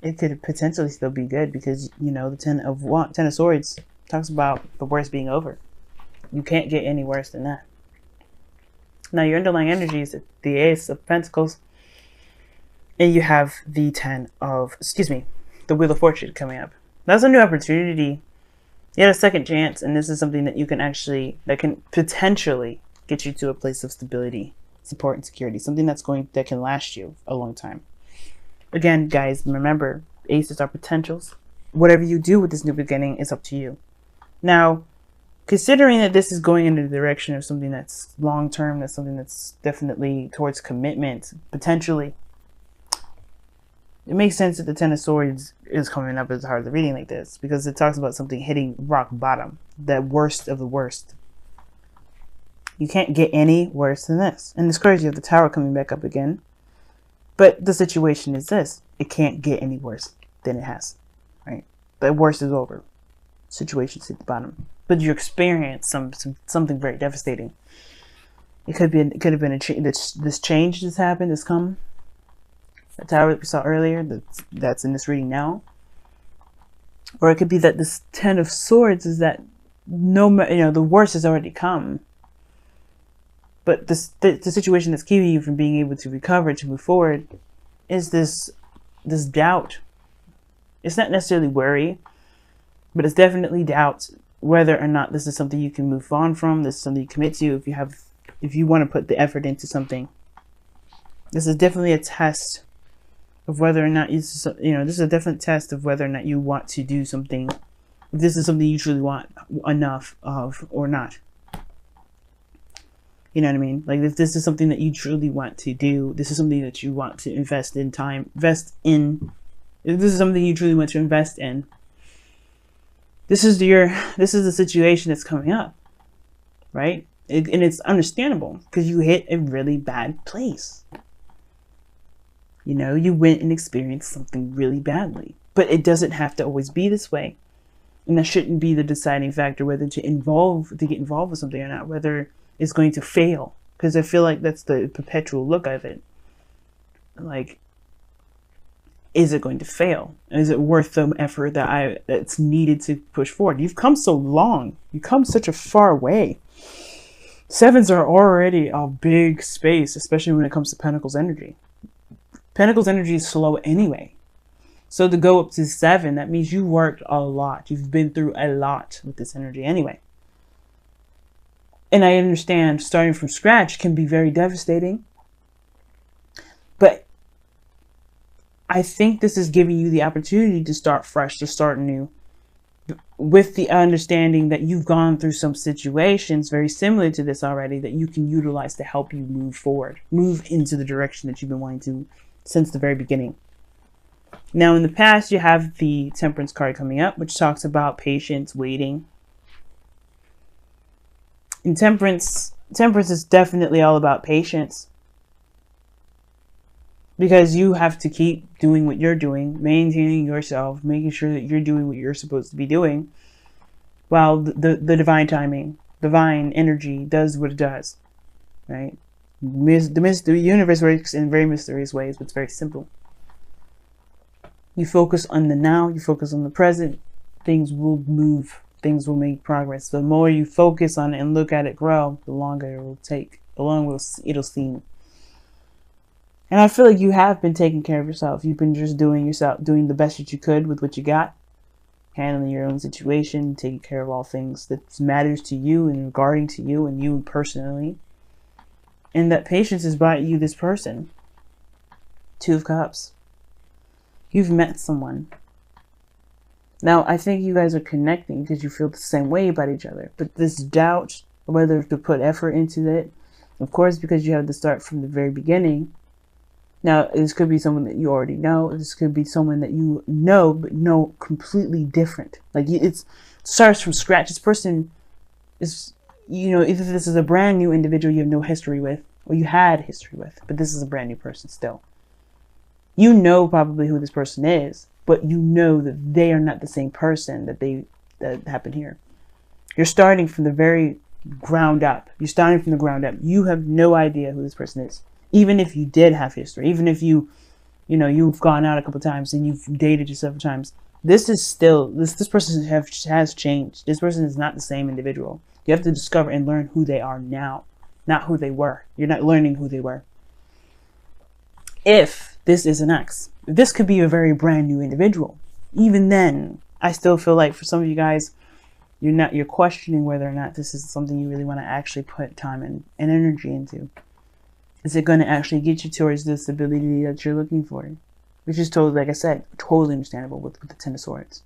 it could potentially still be good because, you know, the Ten of Swords talks about the worst being over. You can't get any worse than that. Now, your underlying energy is the Ace of Pentacles, and you have the the Wheel of Fortune coming up. That's a new opportunity. You had a second chance, and this is something that that can potentially get you to a place of stability, support, and security. Something that can last you a long time. Again, guys, remember, aces are potentials. Whatever you do with this new beginning is up to you. Now, considering that this is going in the direction of something that's long-term, that's something that's definitely towards commitment, potentially, it makes sense that the Ten of Swords is coming up as part of the reading like this, because it talks about something hitting rock bottom, the worst of the worst. You can't get any worse than this. And it's crazy, you have the Tower coming back up again. But the situation is this. It can't get any worse than it has. Right? The worst is over. Situation's at the bottom. But you experience something very devastating. It could have been this change that's happened, that's come. The Tower that we saw earlier, that's in this reading now. Or it could be that this Ten of Swords is that the worst has already come. But the situation that's keeping you from being able to recover, to move forward, is this doubt. It's not necessarily worry, but it's definitely doubt whether or not this is something you can move on from. This is something you commit to. If you want to put the effort into something, this is definitely a test of whether or not this is a definite test of whether or not you want to do something. If this is something you truly want enough of or not. You know what I mean? Like, if this is something that you truly want to do, this is something that you want to invest in time, if this is something you truly want to invest in, this is the situation that's coming up, right? And it's understandable because you hit a really bad place. You went and experienced something really badly, but it doesn't have to always be this way. And that shouldn't be the deciding factor whether to get involved with something or not, whether it's going to fail, because I feel like that's the perpetual look of it. Like, is it going to fail? Is it worth the effort that's needed to push forward? You've come so long. You've come such a far way. Sevens are already a big space, especially when it comes to Pentacles energy. Pentacles energy is slow anyway. So to go up to 7, that means you worked a lot. You've been through a lot with this energy anyway. And I understand starting from scratch can be very devastating. But I think this is giving you the opportunity to start fresh, to start new. With the understanding that you've gone through some situations very similar to this already that you can utilize to help you move forward. Move into the direction that you've been wanting to since the very beginning. Now in the past you have the Temperance card coming up, which talks about patience, waiting. And Temperance is definitely all about patience. Because you have to keep doing what you're doing, maintaining yourself, making sure that you're doing what you're supposed to be doing, while the divine timing, divine energy does what it does, right? The universe works in very mysterious ways, but it's very simple. You focus on the now, you focus on the present, things will move. Things will make progress. The more you focus on it and look at it grow, the longer it will take. The longer it'll seem. And I feel like you have been taking care of yourself. You've been just doing the best that you could with what you got. Handling your own situation, taking care of all things that matters to you and regarding to you and you personally. And that patience has brought you this person. 2 of Cups. You've met someone. Now, I think you guys are connecting because you feel the same way about each other. But this doubt, whether to put effort into it, of course, because you have to start from the very beginning. Now, this could be someone that you already know. This could be someone that you know, but know completely different. Like, it starts from scratch. This person is, either this is a brand new individual you have no history with, or you had history with, but this is a brand new person still. You know probably who this person is, but you know that they are not the same person that happened here. You're starting from the very ground up. You're starting from the ground up. You have no idea who this person is. Even if you did have history, even if you You know, you've gone out a couple times and you've dated you several times. This is still, this person has changed. This person is not the same individual. You have to discover and learn who they are now, not who they were. You're not learning who they were. If this is an ex, this could be a very brand new individual. Even then, I still feel like for some of you guys, you're questioning whether or not this is something you really want to actually put time and energy into. Is it going to actually get you towards the stability that you're looking for? Which is totally, like I said, totally understandable with the Ten of Swords.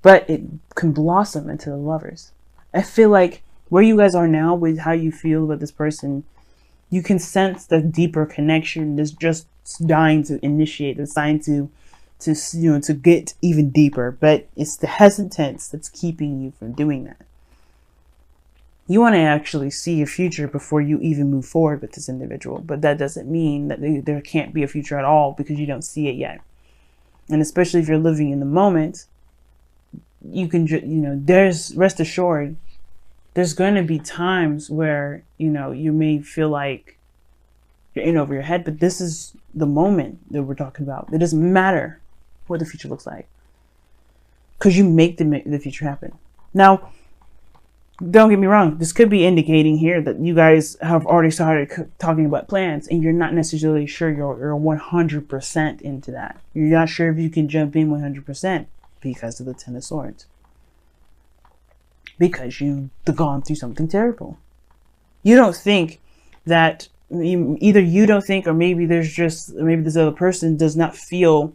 But it can blossom into the Lovers. I feel like where you guys are now with how you feel about this person, you can sense the deeper connection that's just dying to initiate. It's dying to get even deeper. But it's the hesitance that's keeping you from doing that. You want to actually see a future before you even move forward with this individual. But that doesn't mean that there can't be a future at all because you don't see it yet. And especially if you're living in the moment, you can, there's, rest assured, there's going to be times where, you may feel like you're in over your head, but this is the moment that we're talking about. It doesn't matter what the future looks like because you make the future happen. Now, don't get me wrong. This could be indicating here that you guys have already started talking about plans and you're not necessarily sure you're 100% into that. You're not sure if you can jump in 100% because of the Ten of Swords. Because you've gone through something terrible. You don't think that, either you don't think, or maybe maybe this other person does not feel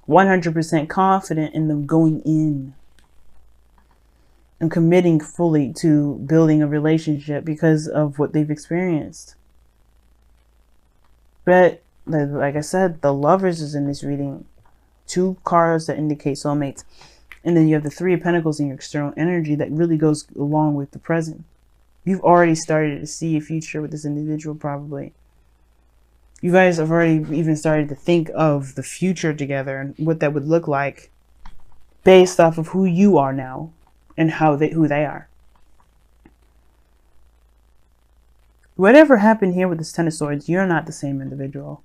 100% confident in them going in and committing fully to building a relationship because of what they've experienced. But like I said, the Lovers is in this reading. 2 cards that indicate soulmates. And then you have the 3 of Pentacles in your external energy that really goes along with the present. You've already started to see a future with this individual probably. You guys have already even started to think of the future together and what that would look like based off of who you are now and who they are. Whatever happened here with this Ten of Swords, you're not the same individual.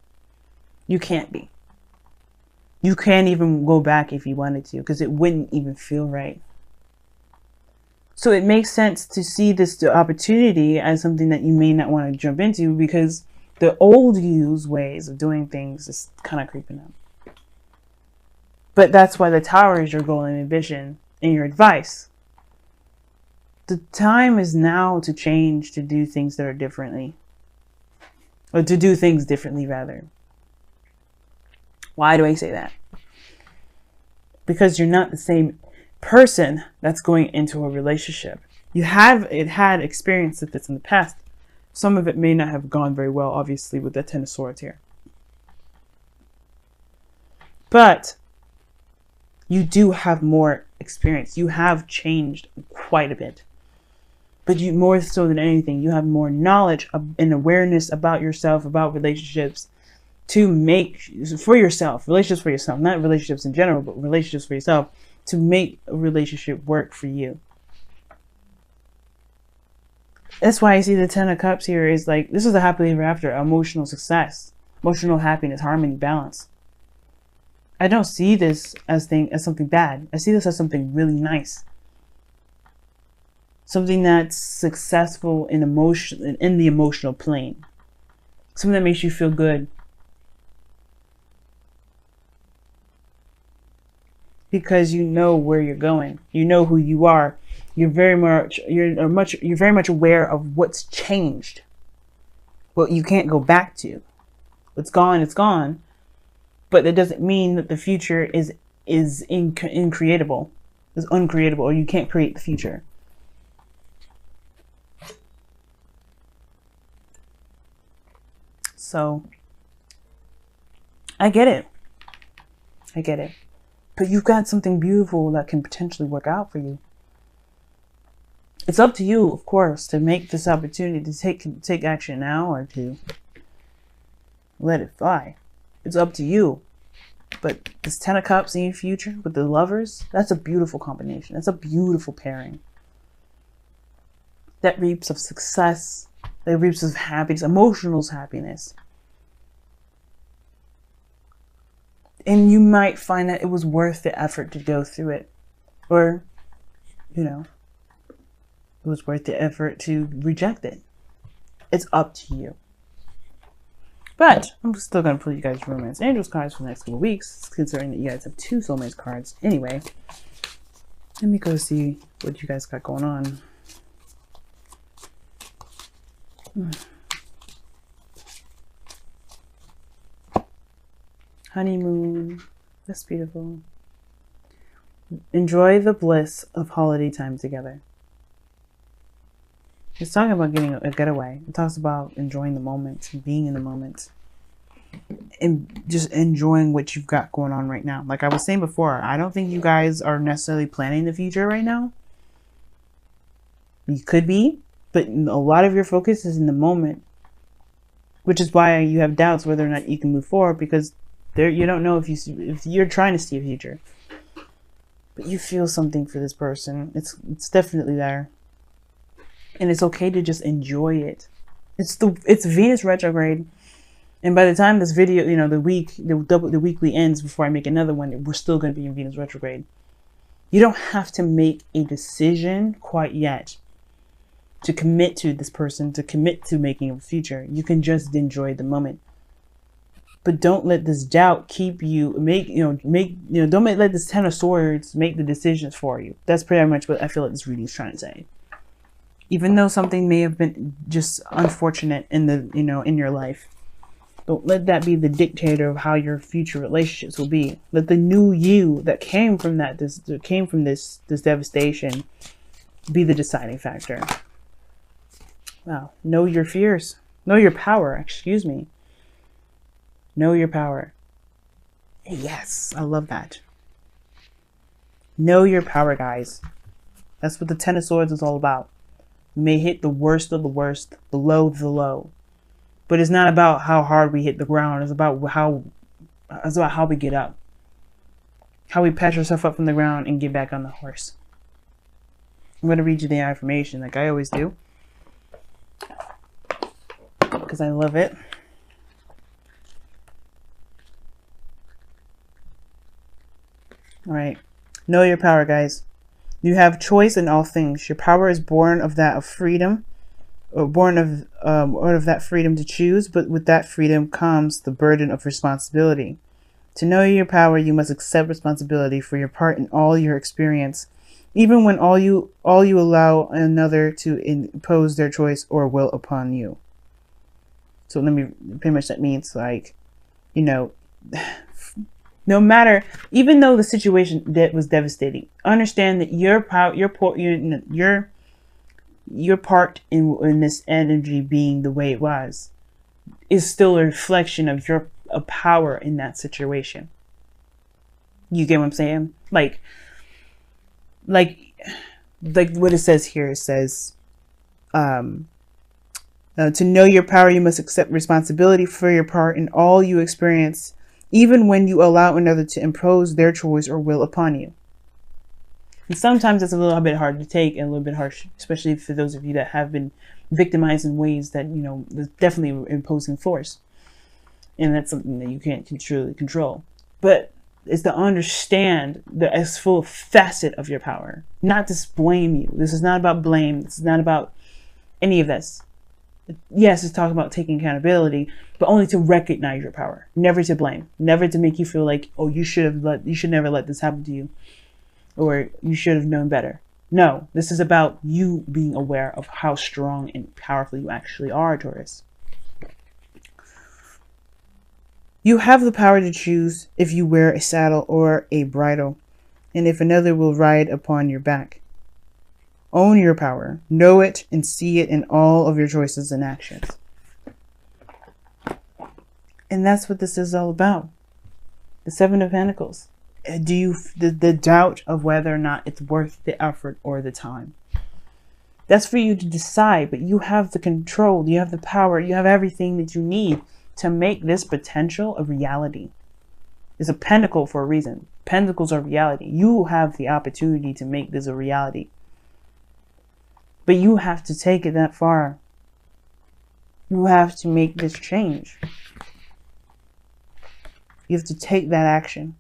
You can't be. You can't even go back if you wanted to because it wouldn't even feel right. So it makes sense to see this opportunity as something that you may not want to jump into because the old you's ways of doing things is kind of creeping up. But that's why the Tower is your goal and ambition and your advice. The time is now to change, to do things that are differently. Or to do things differently, rather. Why do I say that? Because you're not the same person that's going into a relationship. You had experience with this in the past. Some of it may not have gone very well, obviously, with the Ten of Swords here. But you do have more experience. You have changed quite a bit. But you, more so than anything, you have more knowledge and awareness about yourself, about relationships, to make for yourself, relationships for yourself, not relationships in general, but relationships for yourself, to make a relationship work for you. That's why I see the Ten of Cups here is like, this is a happily ever after, emotional success, emotional happiness, harmony, balance. I don't see this as something bad. I see this as something really nice. Something that's successful in the emotional plane. Something that makes you feel good. Because you know where you're going. You know who you are. You're very much aware of what's changed. What you can't go back to. What's gone, it's gone. But that doesn't mean that the future is increatable. Is uncreatable, or you can't create the future. So, I get it. I get it. But you've got something beautiful that can potentially work out for you. It's up to you, of course, to make this opportunity to take action now or to let it fly. It's up to you. But this Ten of Cups in your future with the Lovers, that's a beautiful combination. That's a beautiful pairing. That reaps of success. That reaps of happiness, emotional happiness. And you might find that it was worth the effort to go through it. Or, you know, it was worth the effort to reject it. It's up to you. But I'm still going to pull you guys Romance Angels cards for the next couple weeks, considering that you guys have 2 Soulmates cards anyway. Let me go see what you guys got going on. Honeymoon. That's beautiful. Enjoy the bliss of holiday time together. It's talking about getting a getaway. It talks about enjoying the moment, being in the moment, and just enjoying what you've got going on right now. Like I was saying before, I don't think you guys are necessarily planning the future right now. You could be, but a lot of your focus is in the moment, which is why you have doubts whether or not you can move forward, because you don't know if you're trying to see a future, but you feel something for this person. It's definitely there. And it's okay to just enjoy it. It's Venus retrograde, and by the time this video, you know, the weekly ends before I make another one, we're still going to be in Venus retrograde. You don't have to make a decision quite yet to commit to this person, to commit to making a future. You can just enjoy the moment. But don't let this doubt keep you don't let this 10 of Swords make the decisions for you. That's pretty much what I feel like this reading is trying to say. Even though something may have been just unfortunate in your life, don't let that be the dictator of how your future relationships will be. Let the new you that came from this devastation be the deciding factor. Wow. Know your fears. Know your power, excuse me. Know your power. Yes, I love that. Know your power, guys. That's what the 10 of Swords is all about. You may hit the worst of the worst, the low of the low. But it's not about how hard we hit the ground. It's about how we get up. How we patch ourselves up from the ground and get back on the horse. I'm going to read you the affirmation like I always do, because I love it. All right. Know your power, guys. You have choice in all things. Your power is born of that of freedom, or born of that freedom to choose. But with that freedom comes the burden of responsibility. To know your power, you must accept responsibility for your part in all your experience, even when all you allow another to impose their choice or will upon you. So pretty much that means, like, you know, no matter, even though the situation was devastating, understand that your part in this energy being the way it was is still a reflection of your power in that situation. You get what I'm saying? Like what it says here. It says, to know your power, you must accept responsibility for your part in all you experience, even when you allow another to impose their choice or will upon you. And sometimes it's a little bit hard to take and a little bit harsh, especially for those of you that have been victimized in ways that, you know, there's definitely imposing force. And that's something that you can't truly control. But it's to understand the full facet of your power, not to blame you. This is not about blame. This is not about any of this. Yes, it's talking about taking accountability, but only to recognize your power, never to blame, never to make you feel like, oh, you should never let this happen to you, or you should have known better. No, this is about you being aware of how strong and powerful you actually are, Taurus. You have the power to choose if you wear a saddle or a bridle, and if another will ride upon your back. Own your power, know it, and see it in all of your choices and actions. And that's what this is all about. The 7 of Pentacles. The doubt of whether or not it's worth the effort or the time. That's for you to decide, but you have the control, you have the power, you have everything that you need to make this potential a reality. It's a pentacle for a reason. Pentacles are reality. You have the opportunity to make this a reality. But you have to take it that far. You have to make this change. You have to take that action.